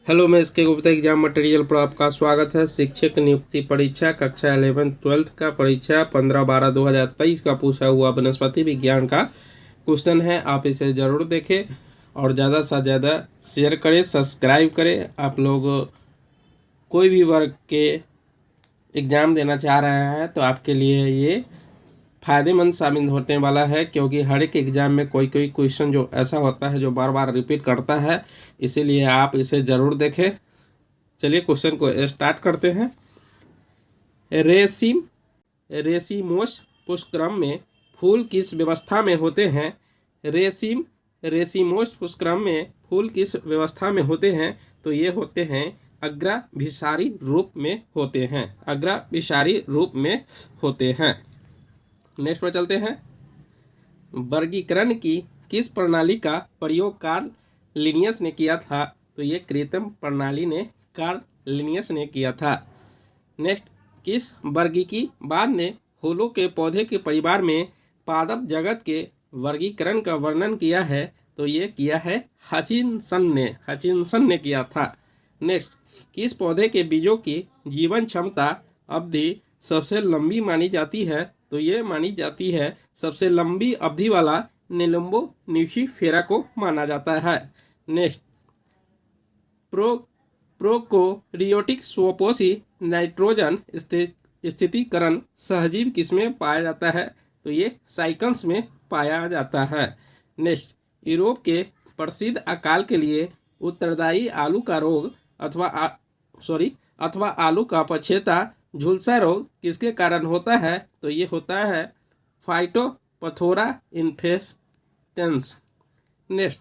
Hello, मैं इसके Gupta exam material पर आपका स्वागत है। शिक्षक नियुक्ति परीक्षा कक्षा 11th-12th का परीक्षा 15/12/2023 का पूछा हुआ वनस्पति विज्ञान का क्वेश्चन है। आप इसे ज़रूर देखें और ज़्यादा से ज़्यादा शेयर करें, सब्सक्राइब करें। आप लोग कोई भी वर्ग के एग्ज़ाम देना चाह रहे हैं तो आपके लिए ये फ़ायदेमंद साबित होने वाला है, क्योंकि हर एक एग्ज़ाम में कोई कोई क्वेश्चन जो ऐसा होता है जो बार बार रिपीट करता है, इसीलिए आप इसे ज़रूर देखें। चलिए क्वेश्चन को स्टार्ट करते हैं। रेसिमोस पुष्पक्रम में फूल किस व्यवस्था में होते हैं? रेसिमोस पुष्पक्रम में फूल किस व्यवस्था में होते हैं? तो ये होते हैं अग्राभिसारी रूप में होते हैं। अग्राभिसारी रूप में होते हैं। नेक्स्ट पर चलते हैं। वर्गीकरण की किस प्रणाली का प्रयोग कार्ल लिनियस ने किया था? तो ये कृत्रिम प्रणाली ने कार्ल लिनियस ने किया था। नेक्स्ट, किस वर्गीकीवाद ने फूलों के पौधे के परिवार में पादप जगत के वर्गीकरण का वर्णन किया है? तो ये किया है हचिनसन ने किया था। नेक्स्ट, किस पौधे के बीजों की जीवन क्षमता अवधि सबसे लंबी मानी जाती है? तो ये मानी जाती है सबसे लंबी अवधि वाला निलंबो न्यूसीफेरा को माना जाता है। नेक्स्ट, प्रोकोरियोटिक स्वपोषी नाइट्रोजन स्थितीकरण सहजीव किसमें पाया जाता है? तो ये साइकन्स में पाया जाता है। नेक्स्ट, यूरोप के प्रसिद्ध अकाल के लिए उत्तरदायी आलू का रोग अथवा आलू का पछेता झुलसा रोग किसके कारण होता है? तो ये होता है फाइटोपथोरा इन्फेस्टेंस। नेक्स्ट,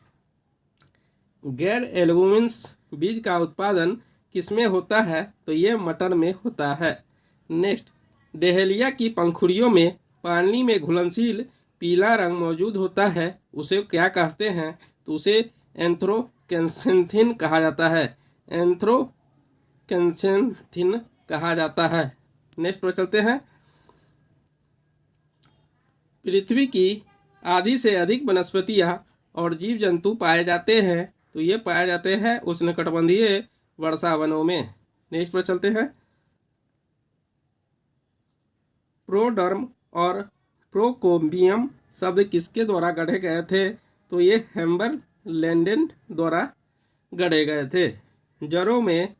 गैर एल्बुमिन्स बीज का उत्पादन किसमें होता है? तो ये मटर में होता है। नेक्स्ट, डहेलिया की पंखुड़ियों में पानी में घुलनशील पीला रंग मौजूद होता है, उसे क्या कहते हैं? तो उसे एंथ्रोकैंथेसिन कहा जाता है। एंथ्रोकैंथेसिन कहा जाता है। नेक्स्ट पर चलते हैं। पृथ्वी की आधी से अधिक वनस्पतियां और जीव जंतु पाए जाते हैं, तो ये पाए जाते हैं उष्णकटिबंधीय वर्षा वनों में। नेक्स्ट पर चलते हैं। प्रोडर्म और प्रोकोम्बियम शब्द किसके द्वारा गढ़े गए थे? तो ये हेम्बर लैंडेन द्वारा गढ़े गए थे। जड़ों में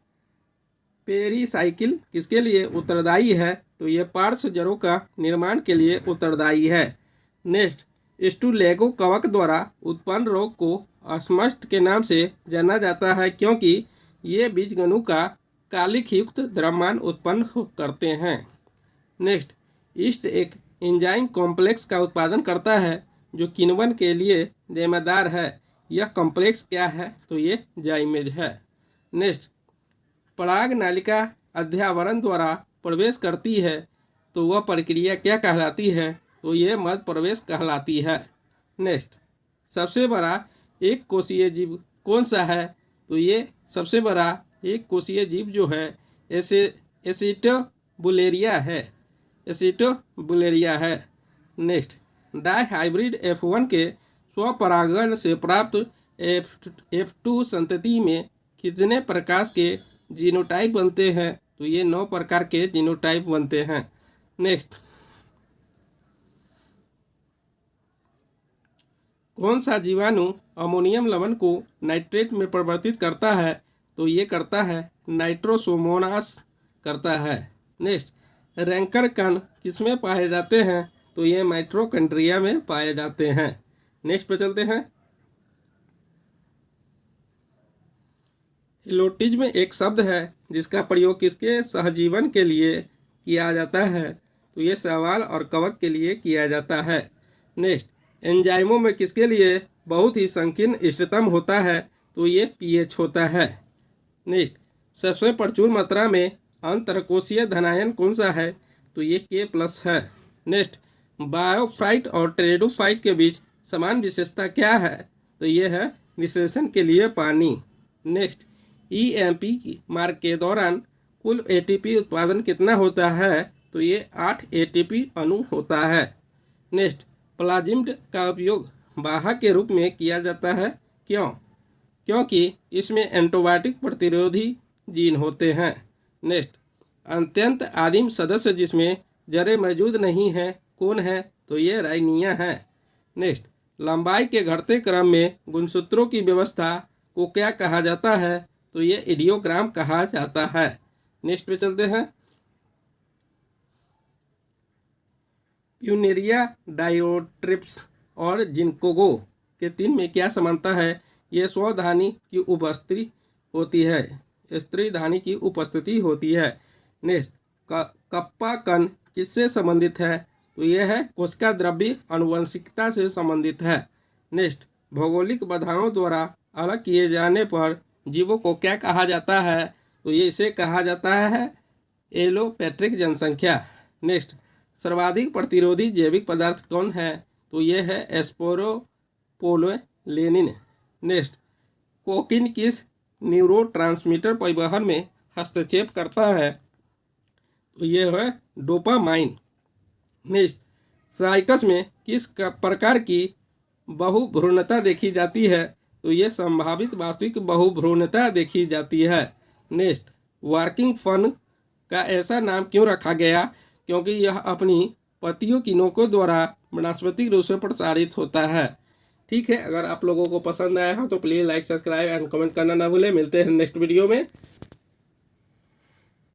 पेरीसाइकिल किसके लिए उत्तरदायी है? तो ये पार्श्व जड़ों का निर्माण के लिए उत्तरदायी है। नेक्स्ट, स्टुलेगो कवक द्वारा उत्पन्न रोग को अस्मस्ट के नाम से जाना जाता है, क्योंकि ये बीजगणु का कालिख युक्त द्रव्यमान उत्पन्न करते हैं। नेक्स्ट, ईस्ट एक एंजाइम कॉम्प्लेक्स का उत्पादन करता है जो किण्वन के लिए जिम्मेदार है। यह कॉम्प्लेक्स क्या है? तो ये जाइमेज है। नेक्स्ट, पराग नालिका अध्यावरण द्वारा प्रवेश करती है, तो वह प्रक्रिया क्या कहलाती है? तो ये मध्य प्रवेश कहलाती है। नेक्स्ट, सबसे बड़ा एक कोशीय जीव कौन सा है? तो ये सबसे बड़ा एक कोशीय जीव जो है एसिटोबुलेरिया है। नेक्स्ट, डाई हाइब्रिड F1 के स्वपरागण से प्राप्त F2 संतति में कितने प्रकार के जीनोटाइप बनते हैं? तो ये 9 प्रकार के जीनोटाइप बनते हैं। नेक्स्ट, कौन सा जीवाणु अमोनियम लवण को नाइट्रेट में परिवर्तित करता है? तो ये करता है नाइट्रोसोमोनास करता है। नेक्स्ट, रैंकर कण किसमें पाए जाते हैं? तो ये माइटोकॉन्ड्रिया में पाए जाते हैं। नेक्स्ट पे चलते हैं। हिलोटिज्म एक शब्द है जिसका प्रयोग किसके सहजीवन के लिए किया जाता है? तो ये शैवाल और कवक के लिए किया जाता है। नेक्स्ट, एंजाइमों में किसके लिए बहुत ही संकीर्ण इष्टतम होता है? तो ये pH होता है। नेक्स्ट, सबसे प्रचुर मात्रा में अंतरकोशीय धनायन कौन सा है? तो ये K+ है। नेक्स्ट, बायोफाइट और टेरिडोफाइट के बीच समान विशेषता क्या है? तो ये है निषेचन के लिए पानी। नेक्स्ट, EMP मार्ग के दौरान कुल ATP उत्पादन कितना होता है? तो ये 8 ATP अणु होता है। नेक्स्ट, प्लाज्मिड का उपयोग वाहक के रूप में किया जाता है, क्यों? क्योंकि इसमें एंटीबायोटिक प्रतिरोधी जीन होते हैं। नेक्स्ट, अत्यंत आदिम सदस्य जिसमें जड़ें मौजूद नहीं हैं कौन है? तो ये राइनिया है। नेक्स्ट, लंबाई के घटते क्रम में गुणसूत्रों की व्यवस्था को क्या कहा जाता है? तो ये इडियोग्राम कहा जाता है। नेक्स्ट पे चलते हैं। प्यूनेरिया, डायोट्रिप्स और जिंकोगो के 3 में क्या समानता है? ये स्वधानी की उपस्थिति होती है, स्त्री धानी की उपस्थिति होती है। नेक्स्ट, कप्पा कण किससे संबंधित है? तो यह है कोशिका द्रव्य आनुवंशिकता से संबंधित है। नेक्स्ट, भौगोलिक बाधाओं द्वारा अलग किए जाने पर जीवों को क्या कहा जाता है? तो ये इसे कहा जाता है एलोपैट्रिक जनसंख्या। नेक्स्ट, सर्वाधिक प्रतिरोधी जैविक पदार्थ कौन है? तो ये है एस्पोरोपोलेनिन। नेक्स्ट, कोकिन किस न्यूरोट्रांसमीटर परिवहन में हस्तक्षेप करता है? तो ये है डोपामाइन। नेक्स्ट, साइकस में किस प्रकार की बहुभ्रूणता देखी जाती है? तो ये संभावित वास्तविक बहुभ्रूणता देखी जाती है। नेक्स्ट, वर्किंग फन का ऐसा नाम क्यों रखा गया? क्योंकि यह अपनी पत्तियों की नोकों द्वारा वनस्पतिक रूप से प्रसारित होता है। ठीक है, अगर आप लोगों को पसंद आया हो तो please like, subscribe and comment करना ना भूलें। मिलते हैं नेक्स्ट वीडियो में।